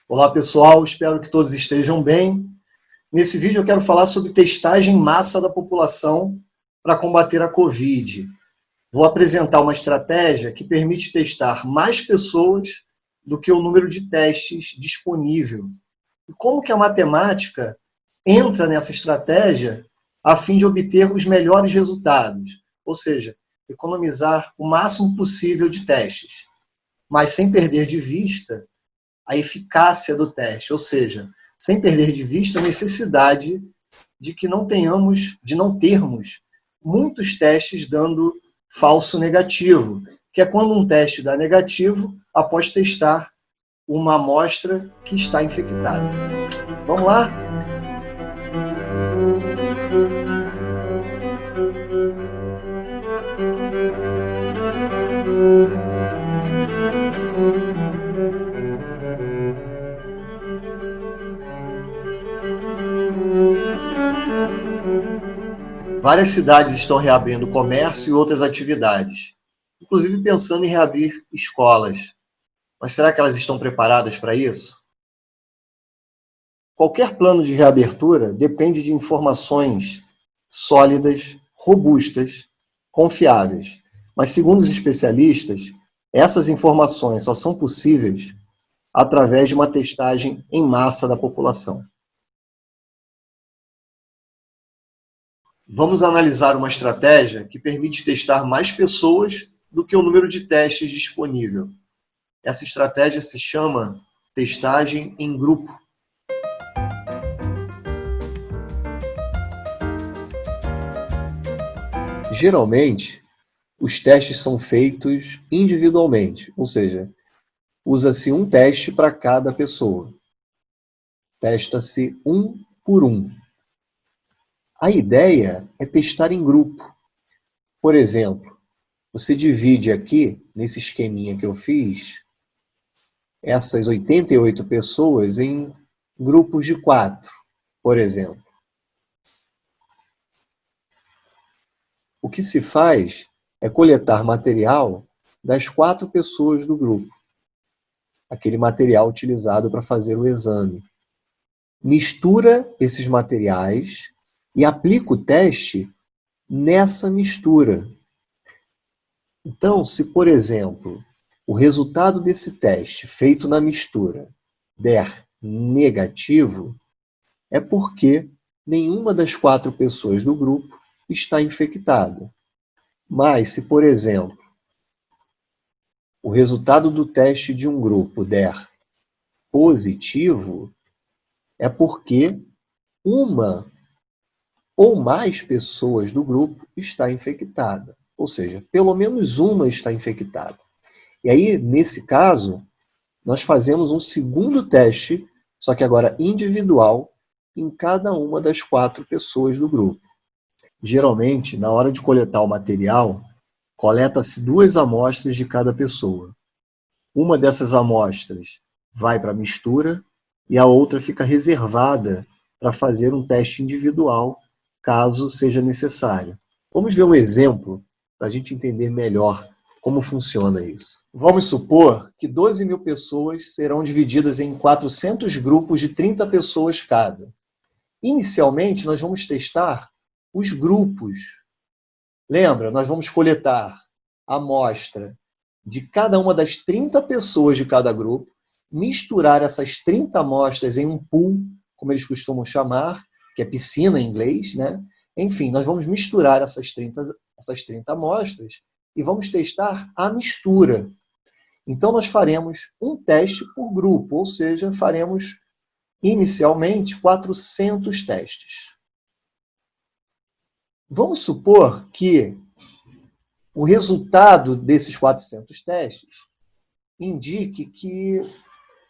Olá pessoal, espero que todos estejam bem. Nesse vídeo eu quero falar sobre testagem em massa da população para combater a Covid. Vou apresentar uma estratégia que permite testar mais pessoas do que o número de testes disponível. E como que a matemática entra nessa estratégia a fim de obter os melhores resultados, ou seja, economizar o máximo possível de testes, mas sem perder de vista a eficácia do teste, ou seja, sem perder de vista a necessidade de não termos muitos testes dando falso negativo, que é quando um teste dá negativo após testar uma amostra que está infectada. Vamos lá? Várias cidades estão reabrindo o comércio e outras atividades, inclusive pensando em reabrir escolas. Mas será que elas estão preparadas para isso? Qualquer plano de reabertura depende de informações sólidas, robustas, confiáveis. Mas, segundo os especialistas, essas informações só são possíveis através de uma testagem em massa da população. Vamos analisar uma estratégia que permite testar mais pessoas do que o número de testes disponível. Essa estratégia se chama testagem em grupo. Geralmente, os testes são feitos individualmente, ou seja, usa-se um teste para cada pessoa. Testa-se um por um. A ideia é testar em grupo. Por exemplo, você divide aqui, nesse esqueminha que eu fiz, essas 88 pessoas em grupos de 4, por exemplo. O que se faz é coletar material das 4 pessoas do grupo, aquele material utilizado para fazer o exame. Mistura esses materiais e aplica o teste nessa mistura. Então, se, por exemplo, o resultado desse teste feito na mistura der negativo, é porque nenhuma das 4 pessoas do grupo está infectada. Mas, se, por exemplo, o resultado do teste de um grupo der positivo, é porque uma ou mais pessoas do grupo está infectada. Ou seja, pelo menos uma está infectada. E aí, nesse caso, nós fazemos um segundo teste, só que agora individual, em cada uma das 4 pessoas do grupo. Geralmente, na hora de coletar o material, coleta-se 2 amostras de cada pessoa. Uma dessas amostras vai para a mistura e a outra fica reservada para fazer um teste individual, caso seja necessário. Vamos ver um exemplo para a gente entender melhor como funciona isso. Vamos supor que 12.000 pessoas serão divididas em 400 grupos de 30 pessoas cada. Inicialmente, nós vamos testar os grupos. Lembra, nós vamos coletar a amostra de cada uma das 30 pessoas de cada grupo, misturar essas 30 amostras em um pool, como eles costumam chamar, que é piscina em inglês, né? Enfim, nós vamos misturar essas 30 amostras e vamos testar a mistura. Então, nós faremos um teste por grupo, ou seja, faremos inicialmente 400 testes. Vamos supor que o resultado desses 400 testes indique que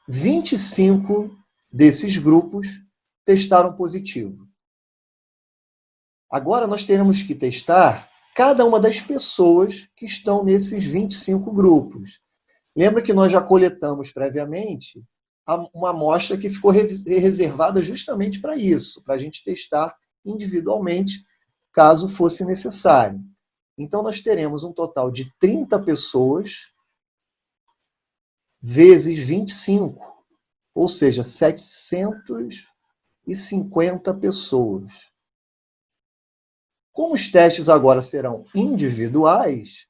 25 desses grupos testaram positivo. Agora nós teremos que testar cada uma das pessoas que estão nesses 25 grupos. Lembra que nós já coletamos previamente uma amostra que ficou reservada justamente para isso, para a gente testar individualmente, caso fosse necessário. Então, nós teremos um total de 30 pessoas vezes 25. ou seja, 750 pessoas. Como os testes agora serão individuais,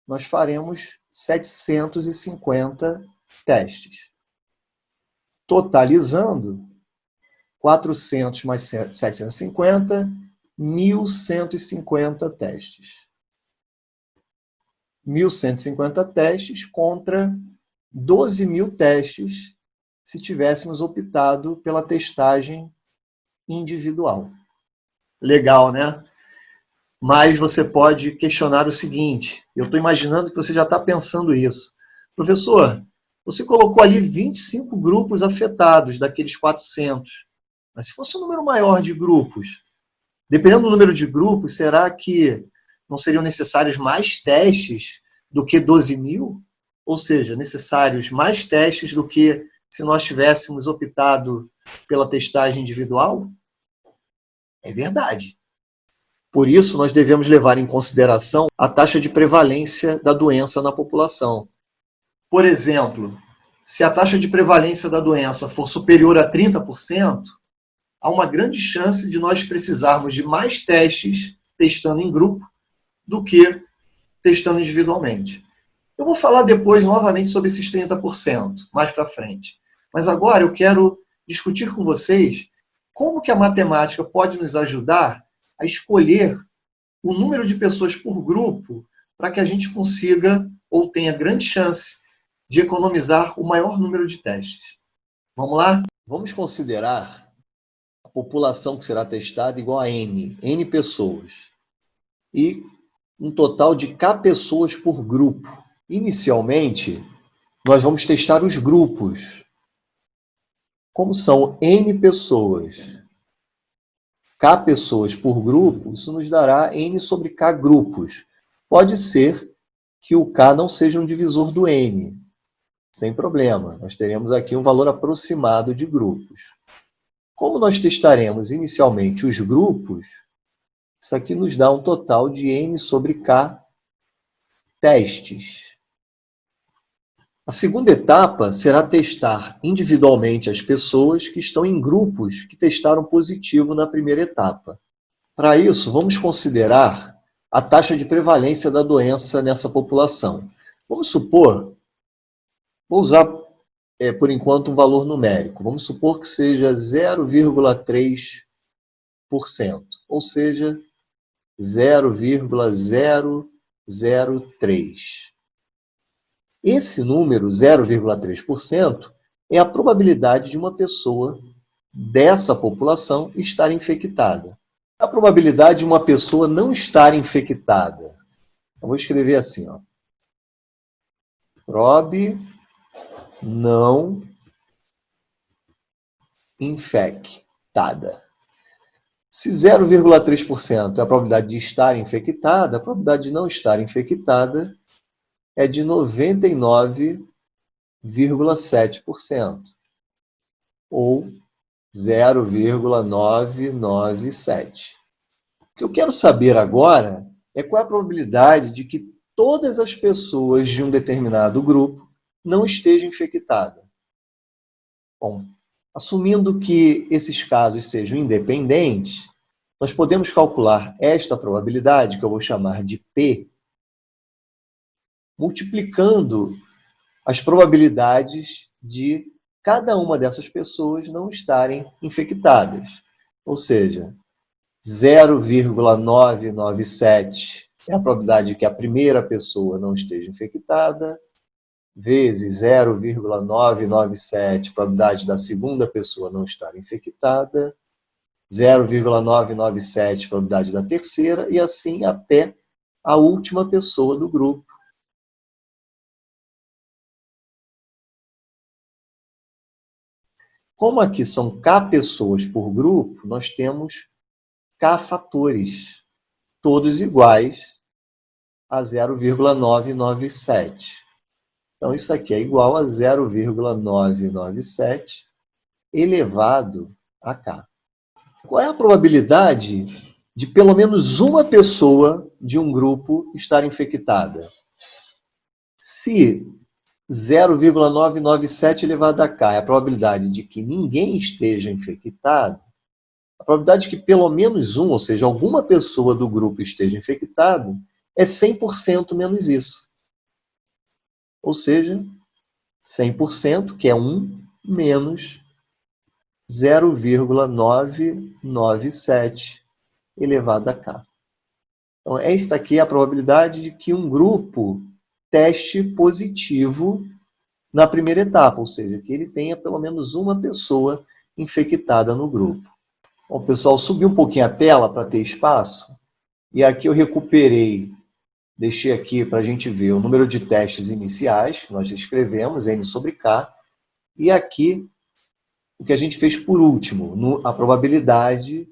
nós faremos 750 testes. Totalizando, 400 mais 750, 1.150 testes. 1.150 testes contra 12.000 testes se tivéssemos optado pela testagem individual. Legal, né? Mas você pode questionar o seguinte, eu estou imaginando que você já está pensando isso. Professor, você colocou ali 25 grupos afetados daqueles 400. Mas se fosse um número maior de grupos, dependendo do número de grupos, será que não seriam necessários mais testes do que 12.000? Ou seja, necessários mais testes do que se nós tivéssemos optado pela testagem individual? É verdade. Por isso, nós devemos levar em consideração a taxa de prevalência da doença na população. Por exemplo, se a taxa de prevalência da doença for superior a 30%, há uma grande chance de nós precisarmos de mais testes testando em grupo do que testando individualmente. Eu vou falar depois novamente sobre esses 30%, mais para frente. Mas agora eu quero discutir com vocês como que a matemática pode nos ajudar a escolher o número de pessoas por grupo para que a gente consiga ou tenha grande chance de economizar o maior número de testes. Vamos lá? Vamos considerar a população que será testada igual a N pessoas. E um total de K pessoas por grupo. Inicialmente, nós vamos testar os grupos. Como são N pessoas, K pessoas por grupo, isso nos dará N sobre K grupos. Pode ser que o K não seja um divisor do N. Sem problema, nós teremos aqui um valor aproximado de grupos. Como nós testaremos inicialmente os grupos, isso aqui nos dá um total de N sobre K testes. A segunda etapa será testar individualmente as pessoas que estão em grupos que testaram positivo na primeira etapa. Para isso, vamos considerar a taxa de prevalência da doença nessa população. Vamos supor, vou usar por enquanto um valor numérico, vamos supor que seja 0,3%, ou seja, 0,003. Esse número, 0,3%, é a probabilidade de uma pessoa dessa população estar infectada. A probabilidade de uma pessoa não estar infectada. Eu vou escrever assim, ó. Prob não infectada. Se 0,3% é a probabilidade de estar infectada, a probabilidade de não estar infectada é de 99,7%, ou 0,997. O que eu quero saber agora é qual é a probabilidade de que todas as pessoas de um determinado grupo não estejam infectadas. Bom, assumindo que esses casos sejam independentes, nós podemos calcular esta probabilidade, que eu vou chamar de P, multiplicando as probabilidades de cada uma dessas pessoas não estarem infectadas. Ou seja, 0,997 é a probabilidade de que a primeira pessoa não esteja infectada, vezes 0,997, probabilidade da segunda pessoa não estar infectada, 0,997, probabilidade da terceira, e assim até a última pessoa do grupo. Como aqui são K pessoas por grupo, nós temos K fatores, todos iguais a 0,997. Então, isso aqui é igual a 0,997 elevado a K. Qual é a probabilidade de pelo menos uma pessoa de um grupo estar infectada? Se 0,997 elevado a k é a probabilidade de que ninguém esteja infectado. A probabilidade de que pelo menos um, ou seja, alguma pessoa do grupo esteja infectado, é 100% menos isso. Ou seja, 100%, que é 1, menos 0,997 elevado a k. Então, esta aqui é a probabilidade de que um grupo teste positivo na primeira etapa, ou seja, que ele tenha pelo menos uma pessoa infectada no grupo. Bom, pessoal, subi um pouquinho a tela para ter espaço, e aqui eu recuperei, deixei aqui para a gente ver o número de testes iniciais, que nós escrevemos, N sobre K, e aqui o que a gente fez por último, a probabilidade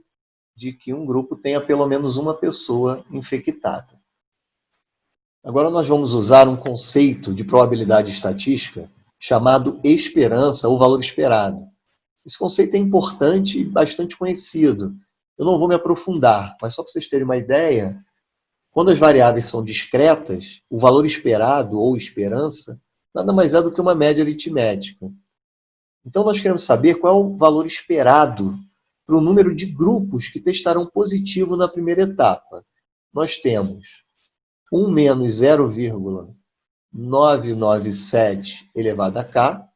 de que um grupo tenha pelo menos uma pessoa infectada. Agora nós vamos usar um conceito de probabilidade estatística chamado esperança ou valor esperado. Esse conceito é importante e bastante conhecido. Eu não vou me aprofundar, mas só para vocês terem uma ideia, quando as variáveis são discretas, o valor esperado ou esperança nada mais é do que uma média aritmética. Então nós queremos saber qual é o valor esperado para o número de grupos que testarão positivo na primeira etapa. Nós temos 1 menos 0,997 elevado a k,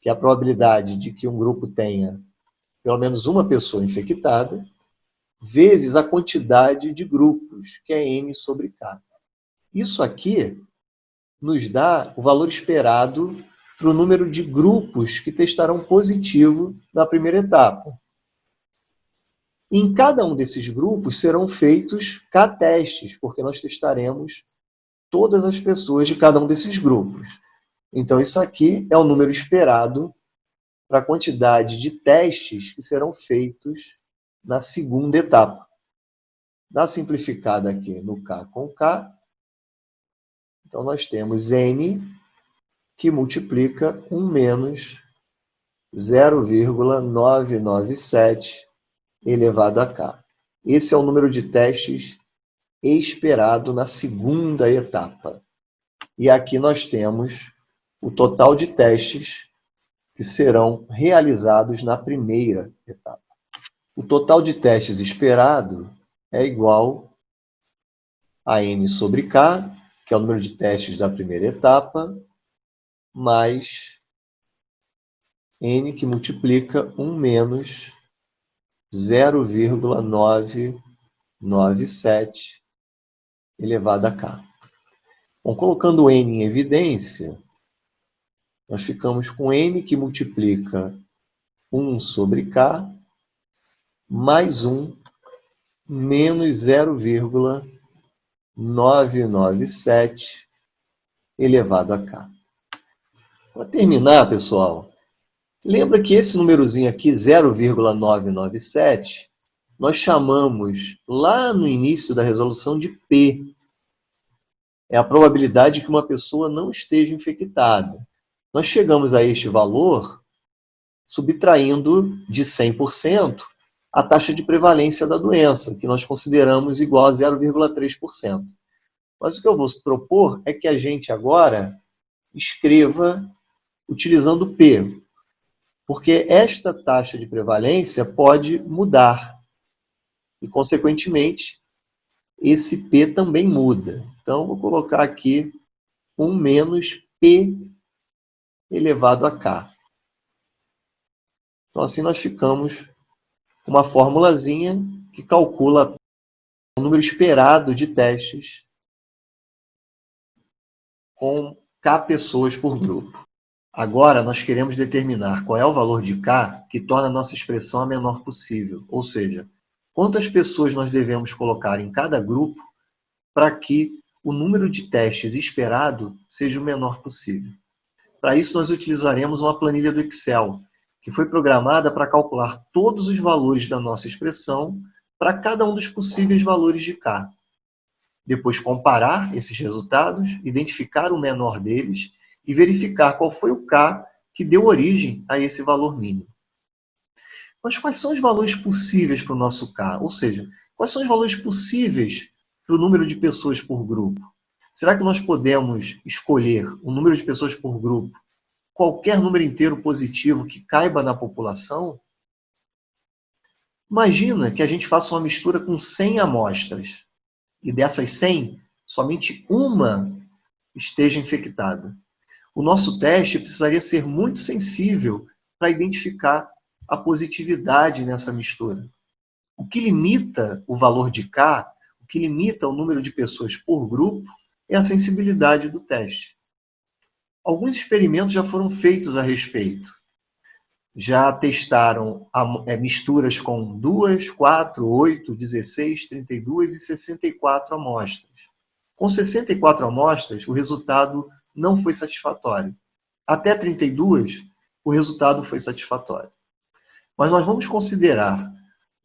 que é a probabilidade de que um grupo tenha pelo menos uma pessoa infectada, vezes a quantidade de grupos, que é n sobre k. Isso aqui nos dá o valor esperado para o número de grupos que testarão positivo na primeira etapa. Em cada um desses grupos serão feitos k-testes, porque nós testaremos todas as pessoas de cada um desses grupos. Então, isso aqui é o número esperado para a quantidade de testes que serão feitos na segunda etapa. Dá simplificada aqui no K com K. Então, nós temos N que multiplica 1 menos 0,997 elevado a K. Esse é o número de testes esperado na segunda etapa. E aqui nós temos o total de testes que serão realizados na primeira etapa. O total de testes esperado é igual a N sobre K, que é o número de testes da primeira etapa, mais N que multiplica 1 menos 0,997 elevado a K. Bom, colocando N em evidência, nós ficamos com N que multiplica 1 sobre K, mais 1, menos 0,997 elevado a K. Para terminar, pessoal, lembra que esse númerozinho aqui, 0,997, nós chamamos lá no início da resolução de P. É a probabilidade que uma pessoa não esteja infectada. Nós chegamos a este valor subtraindo de 100% a taxa de prevalência da doença, que nós consideramos igual a 0,3%. Mas o que eu vou propor é que a gente agora escreva utilizando P, porque esta taxa de prevalência pode mudar e, consequentemente, esse P também muda. Então, vou colocar aqui 1 menos P elevado a K. Então, assim nós ficamos com uma formulazinha que calcula o número esperado de testes com K pessoas por grupo. Agora, nós queremos determinar qual é o valor de K que torna a nossa expressão a menor possível. Ou seja, quantas pessoas nós devemos colocar em cada grupo para que o número de testes esperado seja o menor possível. Para isso, nós utilizaremos uma planilha do Excel, que foi programada para calcular todos os valores da nossa expressão para cada um dos possíveis valores de K. Depois, comparar esses resultados, identificar o menor deles e verificar qual foi o K que deu origem a esse valor mínimo. Mas quais são os valores possíveis para o nosso K? Ou seja, quais são os valores possíveis para o número de pessoas por grupo? Será que nós podemos escolher o número de pessoas por grupo, qualquer número inteiro positivo que caiba na população? Imagina que a gente faça uma mistura com 100 amostras e dessas 100, somente uma esteja infectada. O nosso teste precisaria ser muito sensível para identificar a positividade nessa mistura. O que limita o valor de K, o que limita o número de pessoas por grupo, é a sensibilidade do teste. Alguns experimentos já foram feitos a respeito. Já testaram misturas com 2, 4, 8, 16, 32 e 64 amostras. Com 64 amostras, o resultado não foi satisfatório. Até 32, o resultado foi satisfatório. Mas nós vamos considerar,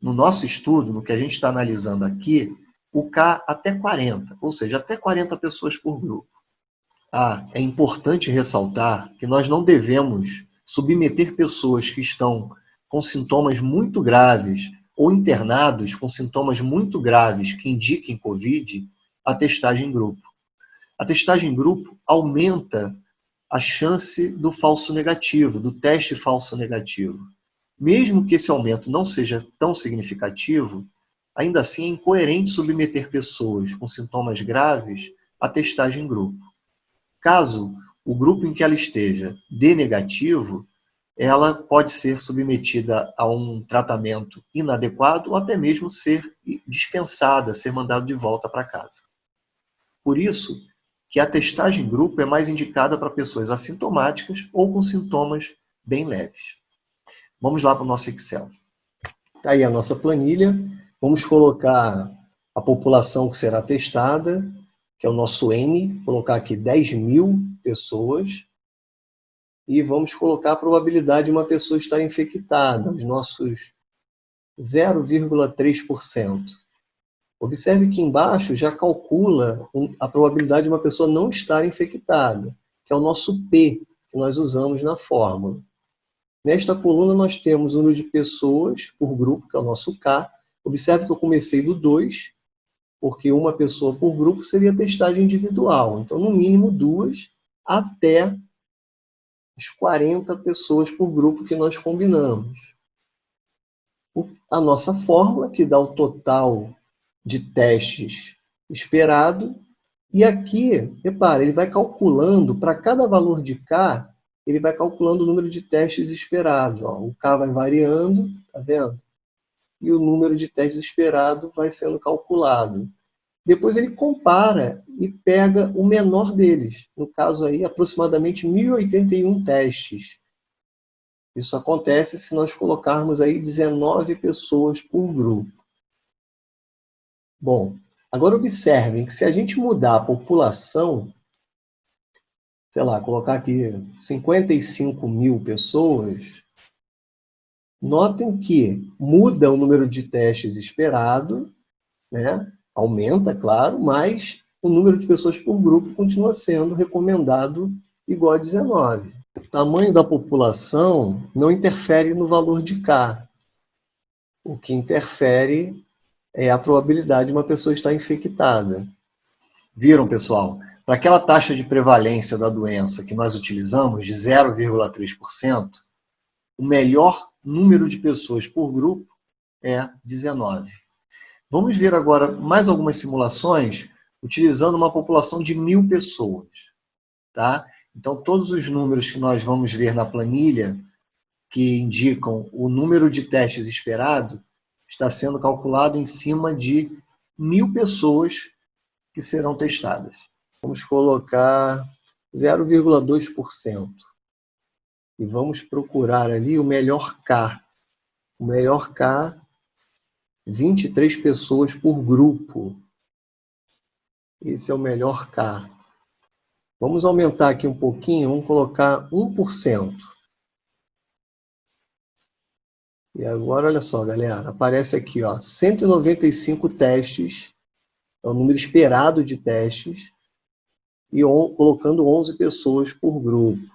no nosso estudo, no que a gente está analisando aqui, o K até 40, ou seja, até 40 pessoas por grupo. É importante ressaltar que nós não devemos submeter pessoas que estão com sintomas muito graves ou internados com sintomas muito graves que indiquem COVID à testagem em grupo. A testagem em grupo aumenta a chance do falso negativo, do teste falso negativo. Mesmo que esse aumento não seja tão significativo, ainda assim é incoerente submeter pessoas com sintomas graves à testagem em grupo. Caso o grupo em que ela esteja dê negativo, ela pode ser submetida a um tratamento inadequado ou até mesmo ser dispensada, ser mandada de volta para casa. Por isso que a testagem em grupo é mais indicada para pessoas assintomáticas ou com sintomas bem leves. Vamos lá para o nosso Excel. Está aí a nossa planilha. Vamos colocar a população que será testada, que é o nosso N, colocar aqui 10.000 pessoas, e vamos colocar a probabilidade de uma pessoa estar infectada, os nossos 0,3%. Observe que embaixo já calcula a probabilidade de uma pessoa não estar infectada, que é o nosso P, que nós usamos na fórmula. Nesta coluna nós temos o número de pessoas por grupo, que é o nosso K. Observe que eu comecei do 2, porque uma pessoa por grupo seria testagem individual. Então, no mínimo 2 até as 40 pessoas por grupo que nós combinamos. A nossa fórmula, que dá o total de testes esperado. E aqui, repara, ele vai calculando, para cada valor de K, ele vai calculando o número de testes esperados. O K vai variando, tá vendo? E o número de testes esperado vai sendo calculado. Depois ele compara e pega o menor deles. No caso aí, aproximadamente 1.081 testes. Isso acontece se nós colocarmos aí 19 pessoas por grupo. Bom, agora observem que se a gente mudar a população, sei lá, colocar aqui 55.000 pessoas, notem que muda o número de testes esperado, né? Aumenta, claro, mas o número de pessoas por grupo continua sendo recomendado igual a 19. O tamanho da população não interfere no valor de K. O que interfere é a probabilidade de uma pessoa estar infectada. Viram, pessoal? Para aquela taxa de prevalência da doença que nós utilizamos, de 0,3%, o melhor número de pessoas por grupo é 19. Vamos ver agora mais algumas simulações utilizando uma população de 1.000 pessoas. Tá? Então, todos os números que nós vamos ver na planilha, que indicam o número de testes esperado, está sendo calculado em cima de 1.000 pessoas que serão testadas. Vamos colocar 0,2%. E vamos procurar ali o melhor K. O melhor K, 23 pessoas por grupo. Esse é o melhor K. Vamos aumentar aqui um pouquinho, vamos colocar 1%. E agora, olha só, galera, aparece aqui, 195 testes, é o número esperado de testes, e colocando 11 pessoas por grupo.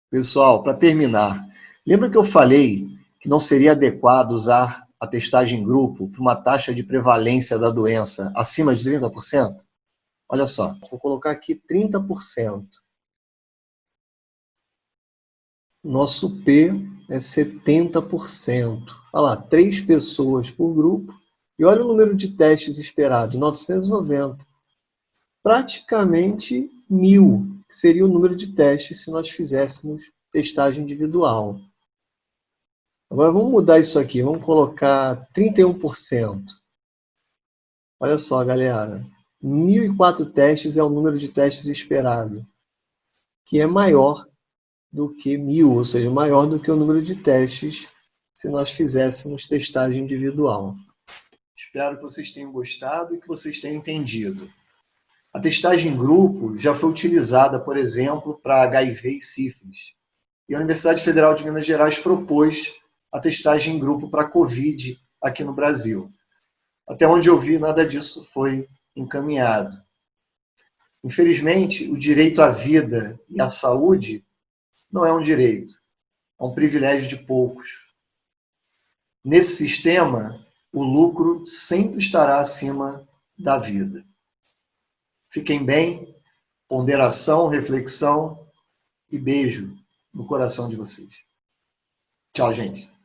Pessoal, para terminar, lembra que eu falei que não seria adequado usar a testagem em grupo para uma taxa de prevalência da doença acima de 30%? Olha só, vou colocar aqui 30%. Nosso P é 70%. Olha lá, 3 pessoas por grupo. E olha o número de testes esperado, 990. Praticamente 1000, que seria o número de testes se nós fizéssemos testagem individual. Agora vamos mudar isso aqui, vamos colocar 31%. Olha só, galera, 1004 testes é o número de testes esperado, que é maior do que 1000, ou seja, maior do que o número de testes se nós fizéssemos testagem individual. Espero que vocês tenham gostado e que vocês tenham entendido. A testagem em grupo já foi utilizada, por exemplo, para HIV e sífilis. E a Universidade Federal de Minas Gerais propôs a testagem em grupo para COVID aqui no Brasil. Até onde eu vi, nada disso foi encaminhado. Infelizmente, o direito à vida e à saúde não é um direito, é um privilégio de poucos. Nesse sistema, o lucro sempre estará acima da vida. Fiquem bem, ponderação, reflexão e beijo no coração de vocês. Tchau, gente.